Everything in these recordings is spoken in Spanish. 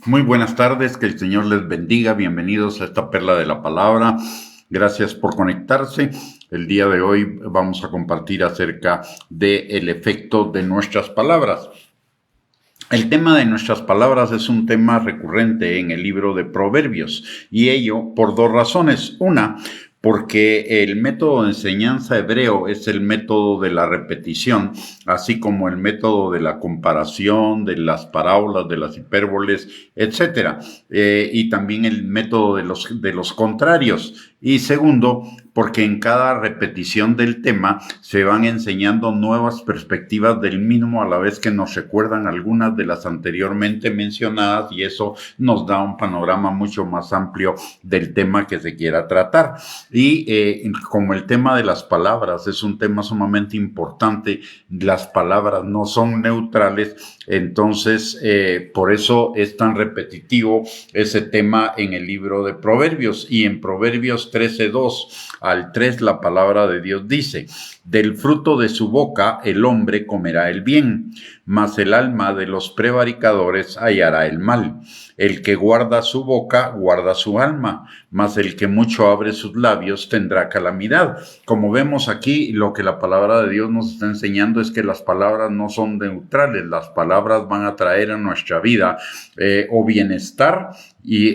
Muy buenas tardes, que el Señor les bendiga. Bienvenidos a esta perla de la palabra. Gracias por conectarse. El día de hoy vamos a compartir acerca del efecto de nuestras palabras. El tema de nuestras palabras es un tema recurrente en el libro de Proverbios, y ello por dos razones. Una, porque el método de enseñanza hebreo es el método de la repetición, así como el método de la comparación, de las parábolas, de las hipérboles, etc. Y también el método de los contrarios. Y segundo, porque en cada repetición del tema se van enseñando nuevas perspectivas del mismo, a la vez que nos recuerdan algunas de las anteriormente mencionadas, y eso nos da un panorama mucho más amplio del tema que se quiera tratar. Y como el tema de las palabras es un tema sumamente importante, las palabras no son neutrales, entonces por eso es tan repetitivo ese tema en el libro de Proverbios. Y en Proverbios 13:2 al 3 la palabra de Dios dice: del fruto de su boca el hombre comerá el bien, mas el alma de los prevaricadores hallará el mal. El que guarda su boca guarda su alma, mas el que mucho abre sus labios tendrá calamidad. Como vemos aquí, lo que la palabra de Dios nos está enseñando es que las palabras no son neutrales. Las palabras van a traer a nuestra vida o bienestar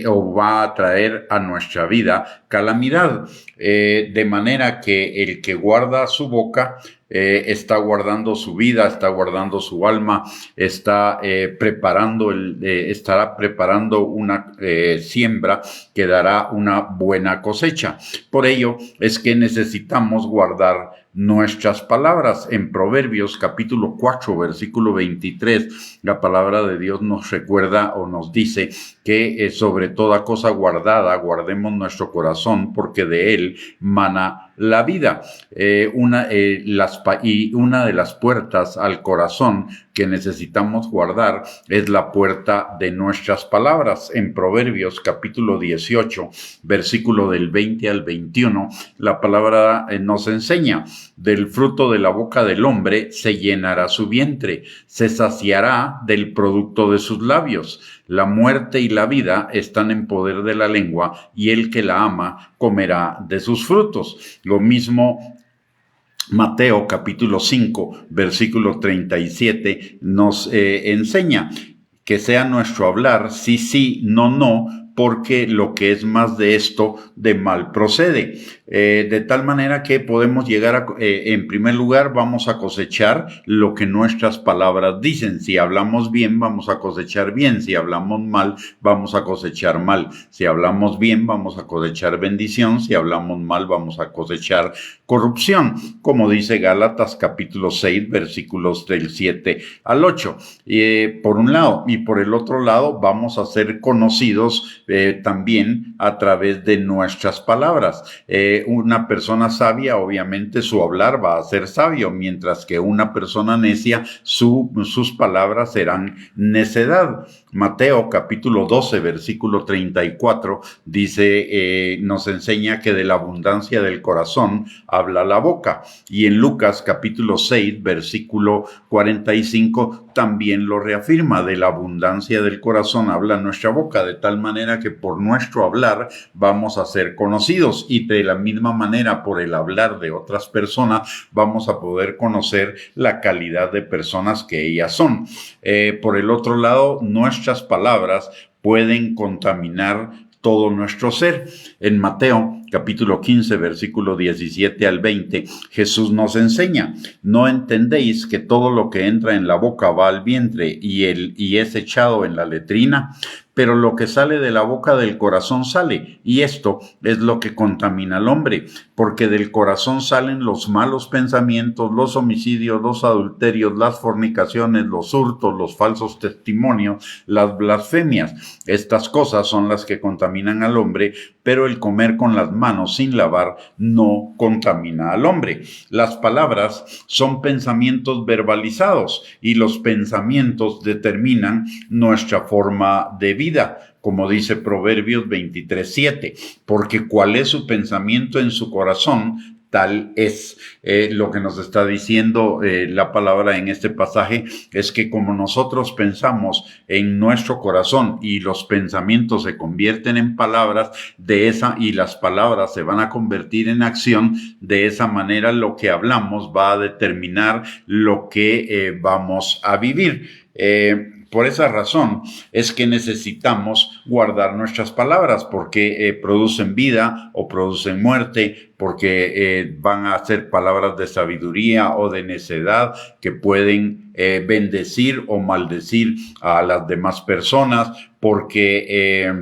o va a traer a nuestra vida calamidad. De manera que el que guarda su boca está guardando su vida, está guardando su alma, está estará preparando una siembra que dará una buena cosecha. Por ello es que necesitamos guardar nuestras palabras. En Proverbios capítulo 4, versículo 23, la palabra de Dios nos recuerda o nos dice que sobre toda cosa guardada guardemos nuestro corazón, porque de él mana la vida. Una de las puertas al corazón que necesitamos guardar es la puerta de nuestras palabras. En Proverbios capítulo 18, versículo del 20 al 21, la palabra nos enseña: del fruto de la boca del hombre se llenará su vientre, se saciará del producto de sus labios. La muerte y la vida están en poder de la lengua, y el que la ama comerá de sus frutos. Lo mismo Mateo capítulo 5, versículo 37 nos enseña: que sea nuestro hablar sí, sí, no, no, porque lo que es más de esto, de mal procede. De tal manera que podemos llegar a, en primer lugar, vamos a cosechar lo que nuestras palabras dicen. Si hablamos bien, vamos a cosechar bien. Si hablamos mal, vamos a cosechar mal. Si hablamos bien, vamos a cosechar bendición. Si hablamos mal, vamos a cosechar corrupción, como dice Gálatas capítulo 6, versículos del 7 al 8. Por un lado, y por el otro lado, vamos a ser conocidos también a través de nuestras palabras. Una persona sabia, obviamente, su hablar va a ser sabio, mientras que una persona necia, sus palabras serán necedad. Mateo capítulo 12, versículo 34 dice, nos enseña que de la abundancia del corazón habla la boca. Y en Lucas capítulo 6, versículo 45 también lo reafirma: de la abundancia del corazón habla nuestra boca, de tal manera que por nuestro hablar vamos a ser conocidos, y de la misma manera por el hablar de otras personas vamos a poder conocer la calidad de personas que ellas son. Por el otro lado, nuestras palabras pueden contaminar todo nuestro ser. En Mateo capítulo 15, versículo 17 al 20, Jesús nos enseña: ¿no entendéis que todo lo que entra en la boca va al vientre y es echado en la letrina? Pero lo que sale de la boca del corazón sale, y esto es lo que contamina al hombre, porque del corazón salen los malos pensamientos, los homicidios, los adulterios, las fornicaciones, los hurtos, los falsos testimonios, las blasfemias. Estas cosas son las que contaminan al hombre, pero el comer con las manos sin lavar no contamina al hombre. Las palabras son pensamientos verbalizados, y los pensamientos determinan nuestra forma de vida, como dice Proverbios 23:7, porque cuál es su pensamiento en su corazón, tal es. Lo que nos está diciendo la palabra en este pasaje es que como nosotros pensamos en nuestro corazón y los pensamientos se convierten en palabras, y las palabras se van a convertir en acción, de esa manera lo que hablamos va a determinar lo que vamos a vivir. Por esa razón es que necesitamos guardar nuestras palabras, porque producen vida o producen muerte, porque van a ser palabras de sabiduría o de necedad que pueden bendecir o maldecir a las demás personas, porque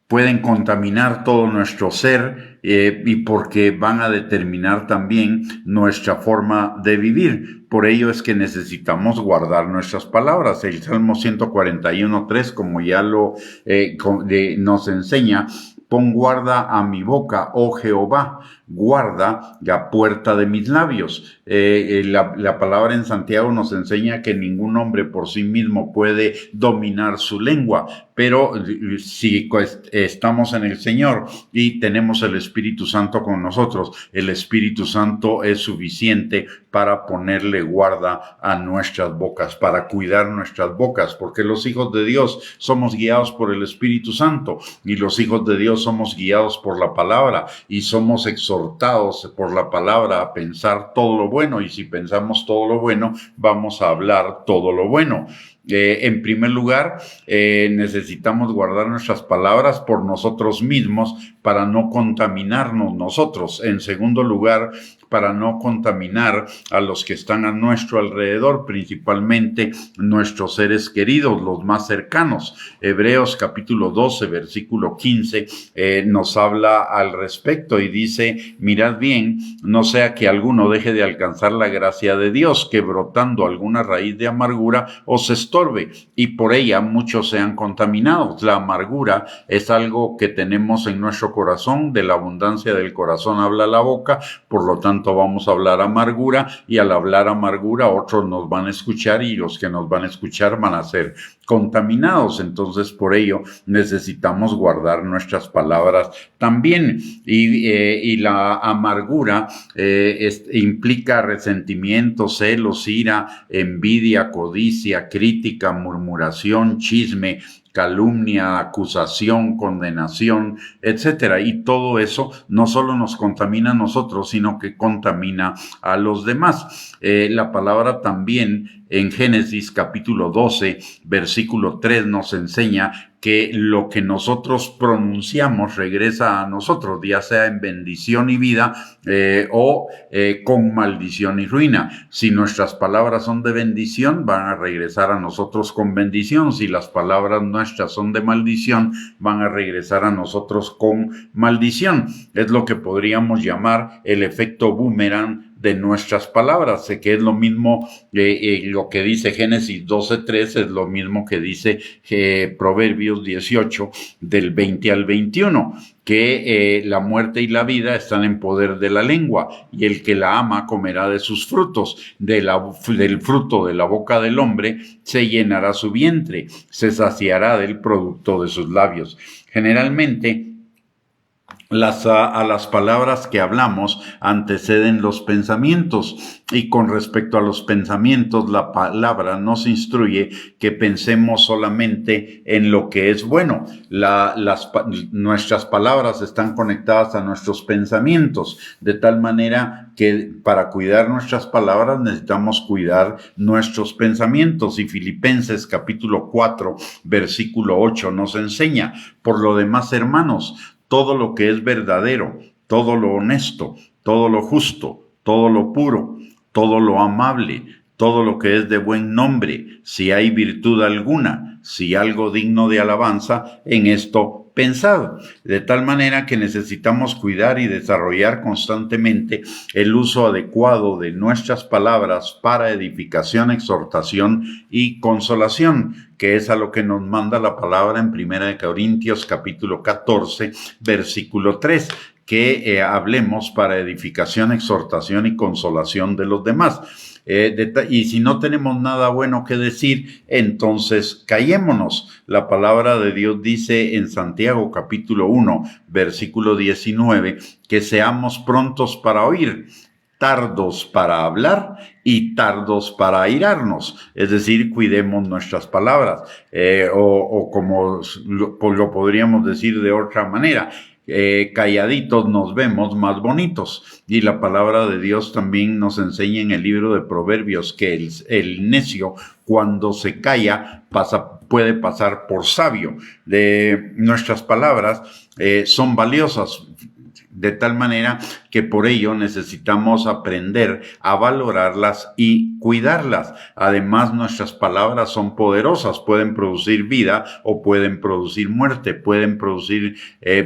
pueden contaminar todo nuestro ser y porque van a determinar también nuestra forma de vivir. Por ello es que necesitamos guardar nuestras palabras. El Salmo 141:3, como ya nos enseña, pon guarda a mi boca, oh Jehová, guarda la puerta de mis labios. La palabra en Santiago nos enseña que ningún hombre por sí mismo puede dominar su lengua, pero si estamos en el Señor y tenemos el Espíritu Santo con nosotros, el Espíritu Santo es suficiente para ponerle guarda a nuestras bocas, para cuidar nuestras bocas, porque los hijos de Dios somos guiados por el Espíritu Santo y los hijos de Dios somos guiados por la palabra y somos exhortados por la palabra a pensar todo lo bueno, y si pensamos todo lo bueno, vamos a hablar todo lo bueno. En primer lugar, necesitamos guardar nuestras palabras por nosotros mismos para no contaminarnos nosotros. En segundo lugar, para no contaminar a los que están a nuestro alrededor, principalmente nuestros seres queridos, los más cercanos. Hebreos capítulo 12, versículo 15, nos habla al respecto y dice: mirad bien, no sea que alguno deje de alcanzar la gracia de Dios, que brotando alguna raíz de amargura os estorbe, y por ella muchos sean contaminados. La amargura es algo que tenemos en nuestro corazón, de la abundancia del corazón habla la boca, por lo tanto vamos a hablar amargura, y al hablar amargura otros nos van a escuchar y los que nos van a escuchar van a ser contaminados. Entonces por ello necesitamos guardar nuestras palabras también, y la amargura implica resentimiento, celos, ira, envidia, codicia, crítica, murmuración, chisme, calumnia, acusación, condenación, etcétera. Y todo eso no solo nos contamina a nosotros, sino que contamina a los demás. La palabra también en Génesis capítulo 12, versículo 3 nos enseña que lo que nosotros pronunciamos regresa a nosotros, ya sea en bendición y vida o con maldición y ruina. Si nuestras palabras son de bendición, van a regresar a nosotros con bendición. Si las palabras nuestras son de maldición, van a regresar a nosotros con maldición. Es lo que podríamos llamar el efecto boomerang de nuestras palabras. Sé que es lo mismo, lo que dice Génesis 12:3 es lo mismo que dice Proverbios 18 del 20 al 21, que la muerte y la vida están en poder de la lengua, y el que la ama comerá de sus frutos. Del fruto de la boca del hombre se llenará su vientre, se saciará del producto de sus labios. Generalmente, a las palabras que hablamos anteceden los pensamientos, y con respecto a los pensamientos, la palabra nos instruye que pensemos solamente en lo que es bueno. Nuestras palabras están conectadas a nuestros pensamientos, de tal manera que para cuidar nuestras palabras necesitamos cuidar nuestros pensamientos. Y Filipenses capítulo 4, versículo 8 nos enseña: por lo demás, hermanos, todo lo que es verdadero, todo lo honesto, todo lo justo, todo lo puro, todo lo amable, todo lo que es de buen nombre, si hay virtud alguna, si algo digno de alabanza, en esto pensad. De tal manera que necesitamos cuidar y desarrollar constantemente el uso adecuado de nuestras palabras para edificación, exhortación y consolación, que es a lo que nos manda la palabra en 1 Corintios capítulo 14, versículo 3, que hablemos para edificación, exhortación y consolación de los demás. Y si no tenemos nada bueno que decir, entonces callémonos. La palabra de Dios dice en Santiago capítulo 1, versículo 19, que seamos prontos para oír, tardos para hablar y tardos para airarnos. Es decir, cuidemos nuestras palabras, o como lo podríamos decir de otra manera, calladitos nos vemos más bonitos. Y la palabra de Dios también nos enseña en el libro de Proverbios que el necio, cuando se calla, puede pasar por sabio. Nuestras palabras son valiosas, de tal manera que por ello necesitamos aprender a valorarlas y cuidarlas. Además, nuestras palabras son poderosas, pueden producir vida o pueden producir muerte, pueden producir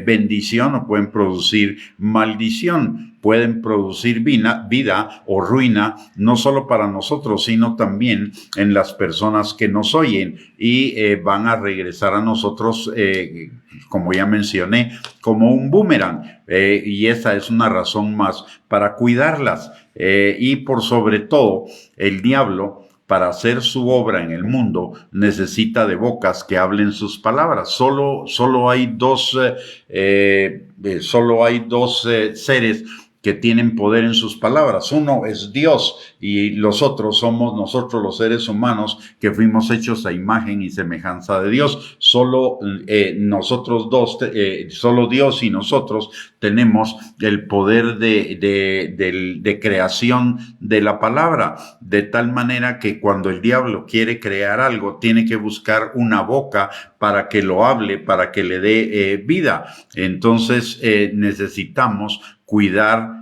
bendición o pueden producir maldición. Pueden producir vida o ruina, no solo para nosotros, sino también en las personas que nos oyen, y van a regresar a nosotros, como ya mencioné, como un boomerang. Y esa es una razón más para cuidarlas. Y por sobre todo, el diablo, para hacer su obra en el mundo, necesita de bocas que hablen sus palabras. Solo hay dos seres que tienen poder en sus palabras. Uno es Dios y los otros somos nosotros, los seres humanos, que fuimos hechos a imagen y semejanza de Dios. Solo solo Dios y nosotros tenemos el poder de creación de la palabra, de tal manera que cuando el diablo quiere crear algo, tiene que buscar una boca para que lo hable, para que le dé vida. Entonces necesitamos cuidar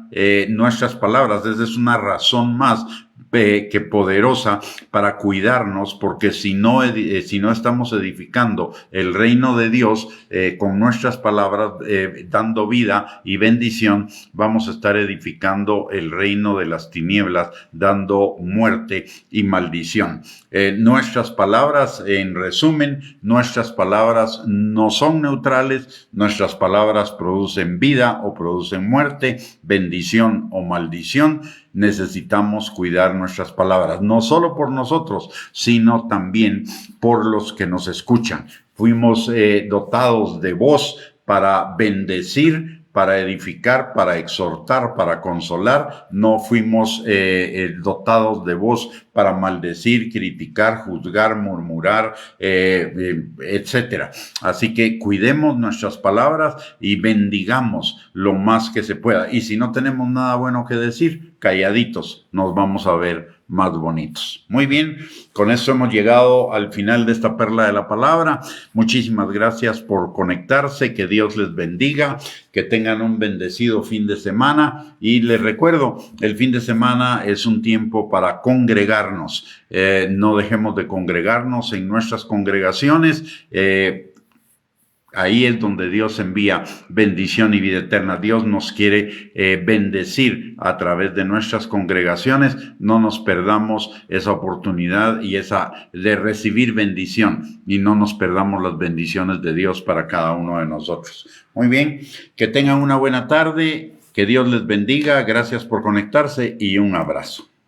nuestras palabras. Esa es una razón más que poderosa para cuidarnos, porque si no estamos edificando el reino de Dios con nuestras palabras, dando vida y bendición, vamos a estar edificando el reino de las tinieblas, dando muerte y maldición. Nuestras palabras, en resumen, nuestras palabras no son neutrales, nuestras palabras producen vida o producen muerte, bendición o maldición. Necesitamos cuidar nuestras palabras, no solo por nosotros, sino también por los que nos escuchan. Fuimos dotados de voz para bendecir, para edificar, para exhortar, para consolar. No fuimos dotados de voz para maldecir, criticar, juzgar, murmurar, etcétera. Así que cuidemos nuestras palabras y bendigamos lo más que se pueda. Y si no tenemos nada bueno que decir, calladitos nos vamos a ver más bonitos. Muy bien, con eso hemos llegado al final de esta perla de la palabra. Muchísimas gracias por conectarse, que Dios les bendiga, que tengan un bendecido fin de semana, y les recuerdo, el fin de semana es un tiempo para congregarnos. No dejemos de congregarnos en nuestras congregaciones. Ahí es donde Dios envía bendición y vida eterna. Dios nos quiere bendecir a través de nuestras congregaciones. No nos perdamos esa oportunidad y de recibir bendición, y no nos perdamos las bendiciones de Dios para cada uno de nosotros. Muy bien, que tengan una buena tarde, que Dios les bendiga. Gracias por conectarse y un abrazo.